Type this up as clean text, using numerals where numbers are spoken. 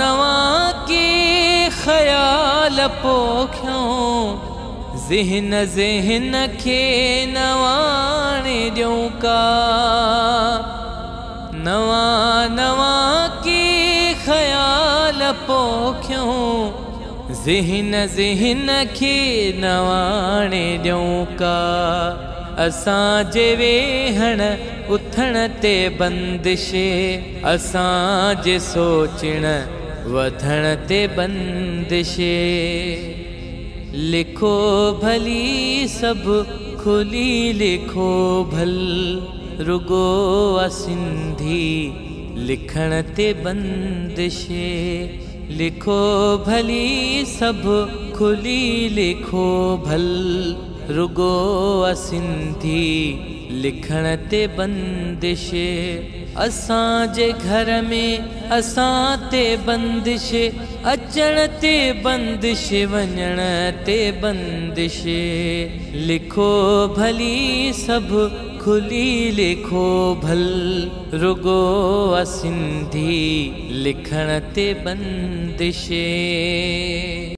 नवा के ख्याल पोखियों ज़हन ज़हन के नवाणे ॾियूं का। नवा नवा के ख्याल पोखियों ज़हन ज़हन के नवाणे ॾियूं का। असांजे वेहण उथण ते बंदिशे, असांजे सोचण वधण ते बंदिशे। लिखो भली सब खुली लिखो भल, रुगो सिंधी लिखण ते बंदिशे। लिखो भली सब खुली लिखो भल, रुगो सिंधी लिखण ते बंदिशे। असांजे घर में असां ते बंदिशे, अचण ते बंदिशे, वञण ते बंदिशे। लिखो भली सब खुली लिखो भल, रुगो सिंधी लिखण ते बंदिशे।